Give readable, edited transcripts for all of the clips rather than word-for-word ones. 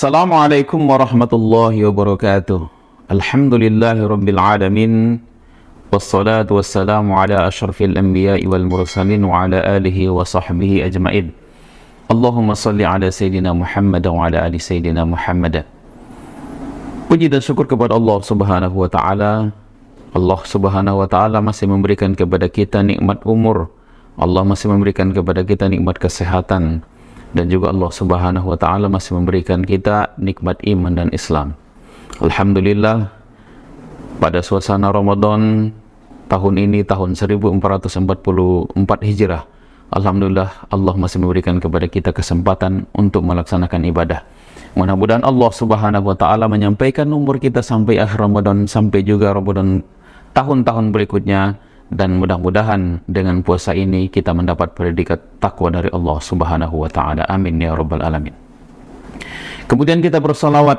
Assalamualaikum warahmatullahi wabarakatuh. Alhamdulillahi rabbil alamin. Wassalatu wassalamu ala ashrafil anbiya'i wal mursalin wa ala alihi wa sahbihi ajma'in. Allahumma salli ala Sayyidina Muhammad wa ala ali Sayyidina Muhammad. Puji dan syukur kepada Allah subhanahu wa ta'ala. Allah subhanahu wa ta'ala masih memberikan kepada kita nikmat umur. Allah masih memberikan kepada kita nikmat kesehatan. Dan juga Allah subhanahu wa ta'ala masih memberikan kita nikmat iman dan Islam. Alhamdulillah, pada suasana Ramadan tahun ini, tahun 1444 Hijrah, Alhamdulillah Allah masih memberikan kepada kita kesempatan untuk melaksanakan ibadah. Mudah-mudahan Allah subhanahu wa ta'ala menyampaikan umur kita sampai akhir Ramadan, sampai juga Ramadan tahun-tahun berikutnya. Dan mudah-mudahan dengan puasa ini kita mendapat predikat takwa dari Allah subhanahu wa ta'ala. Amin ya rabbal alamin. Kemudian kita bersalawat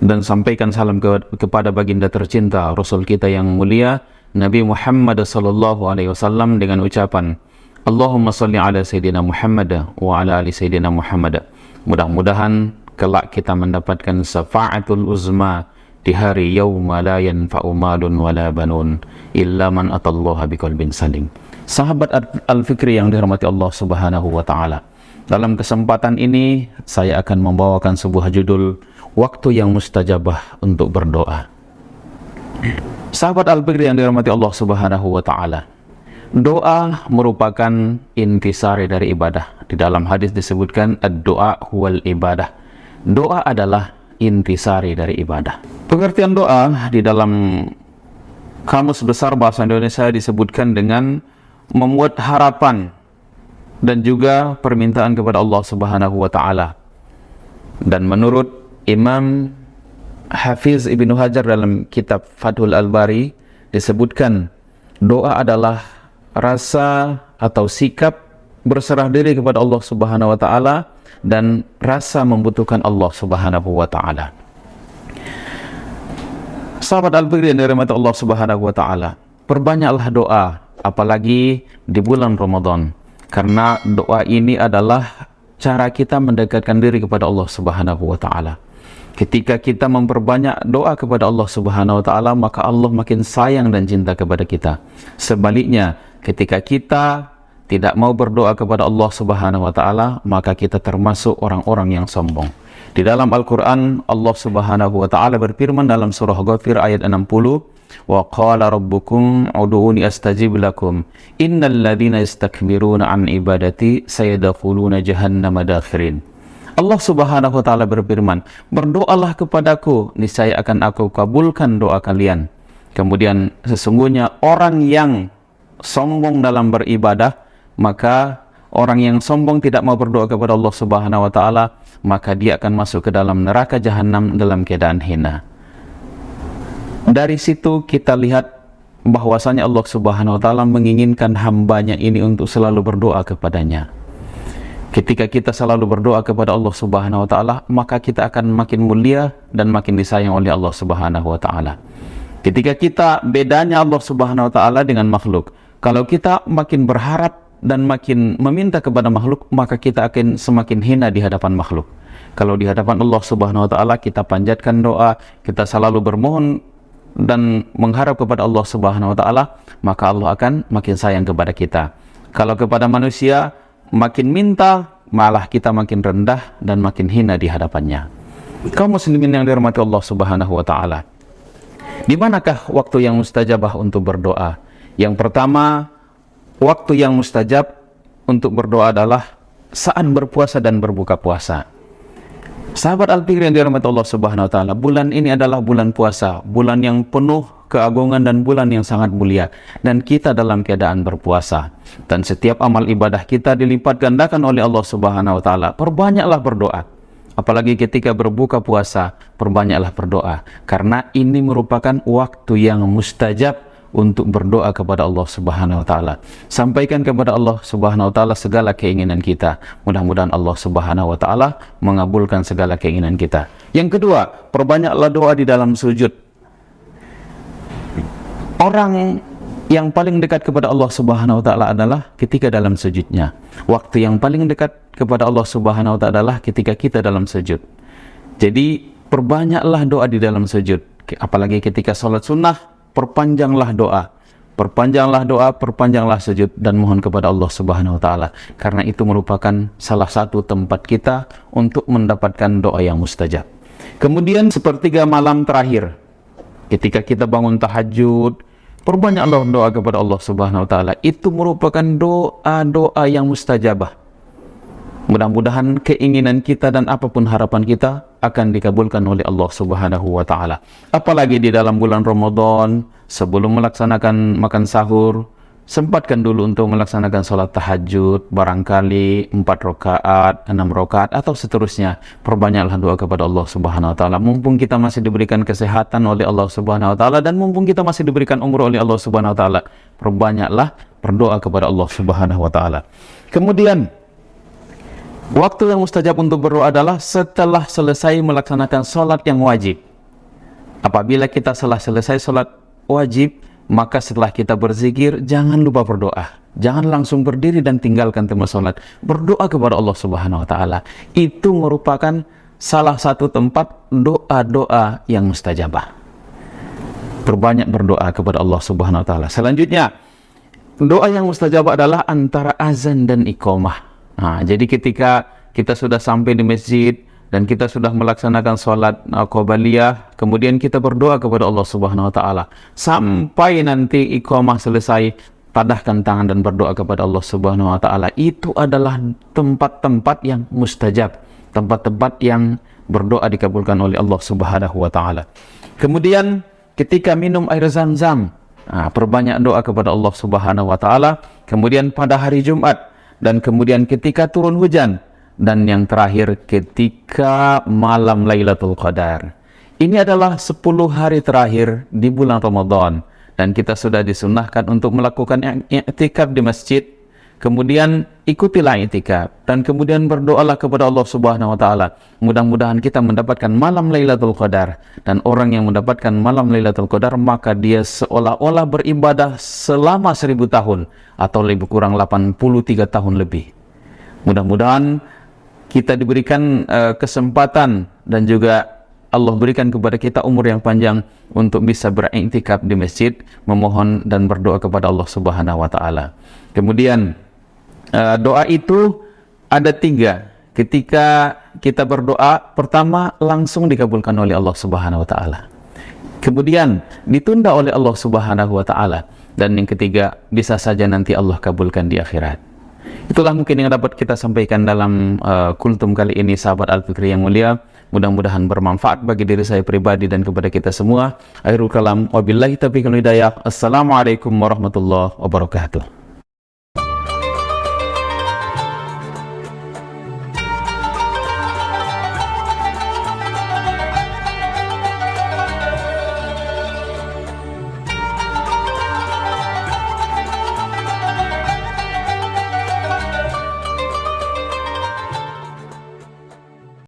dan sampaikan salam kepada baginda tercinta, Rasul kita yang mulia, Nabi Muhammad sallallahu alaihi wasallam, dengan ucapan Allahumma salli ala Sayyidina Muhammad wa ala ali Sayyidina Muhammad. Mudah-mudahan kelak kita mendapatkan syafa'atul uzma di hari yauma la yanfa'u malun wala banun illa man atallaha biqalbin salim. Sahabat Al-Fikri yang dirahmati Allah subhanahu wa ta'ala, dalam kesempatan ini saya akan membawakan sebuah judul, waktu yang mustajabah untuk berdoa. Sahabat Al-Fikri yang dirahmati Allah subhanahu wa ta'ala, doa merupakan intisari dari ibadah. Di dalam hadis disebutkan ad-doa huwal ibadah. Doa adalah intisari dari ibadah. Pengertian doa di dalam Kamus Besar Bahasa Indonesia disebutkan dengan membuat harapan dan juga permintaan kepada Allah subhanahu wa ta'ala. Dan menurut Imam Hafiz Ibnu Hajar dalam kitab Fathul Al-Bari disebutkan, doa adalah rasa atau sikap berserah diri kepada Allah subhanahu wa ta'ala dan rasa membutuhkan Allah subhanahu wa ta'ala. Sahabat Al-Fikri yang dirahmati Allah subhanahu wa ta'ala, perbanyaklah doa, apalagi di bulan Ramadan, karena doa ini adalah cara kita mendekatkan diri kepada Allah subhanahu wa ta'ala. Ketika kita memperbanyak doa kepada Allah subhanahu wa ta'ala, maka Allah makin sayang dan cinta kepada kita. Sebaliknya, ketika kita tidak mau berdoa kepada Allah subhanahu wa ta'ala, maka kita termasuk orang-orang yang sombong. Di dalam Al-Quran, Allah subhanahu wa ta'ala berfirman dalam surah Ghafir ayat 60, wa qala rabbukum ud'uni astajib lakum innal ladhina istakbiruna an ibadati sayadkhuluna jahannama dakhirin. Allah subhanahu wa ta'ala berfirman, berdoalah kepadaku, niscaya akan aku kabulkan doa kalian. Kemudian sesungguhnya orang yang sombong dalam beribadah, maka orang yang sombong tidak mau berdoa kepada Allah subhanahu wa ta'ala, maka dia akan masuk ke dalam neraka jahanam dalam keadaan hina. Dari situ kita lihat bahwasanya Allah subhanahu wa ta'ala menginginkan hambanya ini untuk selalu berdoa kepadanya. Ketika kita selalu berdoa kepada Allah subhanahu wa ta'ala, maka kita akan makin mulia dan makin disayang oleh Allah subhanahu wa ta'ala. Ketika kita, bedanya Allah subhanahu wa ta'ala dengan makhluk, kalau kita makin berharap dan makin meminta kepada makhluk, maka kita akan semakin hina di hadapan makhluk. Kalau di hadapan Allah subhanahu wa ta'ala kita panjatkan doa, kita selalu bermohon dan mengharap kepada Allah subhanahu wa ta'ala, maka Allah akan makin sayang kepada kita. Kalau kepada manusia, makin minta, malah kita makin rendah dan makin hina di hadapannya. Kaum muslimin yang dirahmati Allah subhanahu wa ta'ala, di manakah waktu yang mustajabah untuk berdoa? Yang pertama, waktu yang mustajab untuk berdoa adalah saat berpuasa dan berbuka puasa. Sahabat Al-Fikri yang dirahmati Allah subhanahu wa ta'ala, bulan ini adalah bulan puasa, bulan yang penuh keagungan dan bulan yang sangat mulia, dan kita dalam keadaan berpuasa, dan setiap amal ibadah kita dilipat gandakan oleh Allah subhanahu wa ta'ala. Perbanyaklah berdoa, apalagi ketika berbuka puasa, perbanyaklah berdoa, karena ini merupakan waktu yang mustajab untuk berdoa kepada Allah subhanahu wa ta'ala. Sampaikan kepada Allah subhanahu wa ta'ala segala keinginan kita. Mudah-mudahan Allah subhanahu wa ta'ala mengabulkan segala keinginan kita. Yang kedua, perbanyaklah doa di dalam sujud. Orang yang paling dekat kepada Allah subhanahu wa ta'ala adalah ketika dalam sujudnya. Waktu yang paling dekat kepada Allah subhanahu wa ta'ala adalah ketika kita dalam sujud. Jadi perbanyaklah doa di dalam sujud. Apalagi ketika sholat sunnah, perpanjanglah doa. Perpanjanglah doa, perpanjanglah sujud, dan mohon kepada Allah Subhanahu wa Ta'ala. Karena itu merupakan salah satu tempat kita untuk mendapatkan doa yang mustajab. Kemudian sepertiga malam terakhir, ketika kita bangun tahajud, perbanyaklah doa kepada Allah Subhanahu wa Ta'ala. Itu merupakan doa-doa yang mustajabah. Mudah-mudahan keinginan kita dan apapun harapan kita akan dikabulkan oleh Allah Subhanahu wa Ta'ala. Apalagi di dalam bulan Ramadan, sebelum melaksanakan makan sahur, sempatkan dulu untuk melaksanakan sholat tahajud, barangkali 4 rakaat, 6 rakaat, atau seterusnya. Perbanyaklah doa kepada Allah Subhanahu wa Ta'ala. Mumpung kita masih diberikan kesehatan oleh Allah Subhanahu wa Ta'ala, dan mumpung kita masih diberikan umur oleh Allah Subhanahu wa Ta'ala, perbanyaklah berdoa kepada Allah Subhanahu wa Ta'ala. Kemudian, waktu yang mustajab untuk berdoa adalah setelah selesai melaksanakan sholat yang wajib. Apabila kita telah selesai sholat wajib, maka setelah kita berzikir, jangan lupa berdoa. Jangan langsung berdiri dan tinggalkan tempat sholat. Berdoa kepada Allah Subhanahu wa Ta'ala. Itu merupakan salah satu tempat doa-doa yang mustajabah. Perbanyak berdoa kepada Allah Subhanahu wa Ta'ala. Selanjutnya, doa yang mustajabah adalah antara azan dan iqamah. Nah, jadi ketika kita sudah sampai di masjid dan kita sudah melaksanakan sholat qobliyah, kemudian kita berdoa kepada Allah Subhanahu wa Ta'ala sampai nanti iqamah selesai, padahkan tangan dan berdoa kepada Allah Subhanahu wa Ta'ala. Itu adalah tempat-tempat yang mustajab, tempat-tempat yang berdoa dikabulkan oleh Allah Subhanahu wa Ta'ala. Kemudian ketika minum air Zam-Zam, perbanyak doa kepada Allah Subhanahu wa Ta'ala. Kemudian pada hari Jumat, dan kemudian ketika turun hujan, dan yang terakhir ketika malam Lailatul Qadar. Ini adalah 10 hari terakhir di bulan Ramadan, dan kita sudah disunnahkan untuk melakukan i'tikaf di masjid. Kemudian ikutilah i'tikaf, dan kemudian berdoalah kepada Allah Subhanahu wa Ta'ala. Mudah-mudahan kita mendapatkan malam Lailatul Qadar, dan orang yang mendapatkan malam Lailatul Qadar, maka dia seolah-olah beribadah selama 1000 tahun, atau lebih kurang 83 tahun lebih. Mudah-mudahan kita diberikan kesempatan, dan juga Allah berikan kepada kita umur yang panjang untuk bisa beriktikaf di masjid, memohon dan berdoa kepada Allah Subhanahu wa Ta'ala. Kemudian doa itu ada 3. Ketika kita berdoa, pertama langsung dikabulkan oleh Allah Subhanahu wa Ta'ala. Kemudian ditunda oleh Allah Subhanahu wa Ta'ala. Dan yang ketiga, bisa saja nanti Allah kabulkan di akhirat. Itulah mungkin yang dapat kita sampaikan dalam kultum kali ini, sahabat Al-Fikri yang mulia. Mudah-mudahan bermanfaat bagi diri saya pribadi dan kepada kita semua. Akhirul kalam, wabillahi taufiq wal hidayah. Assalamualaikum warahmatullahi wabarakatuh.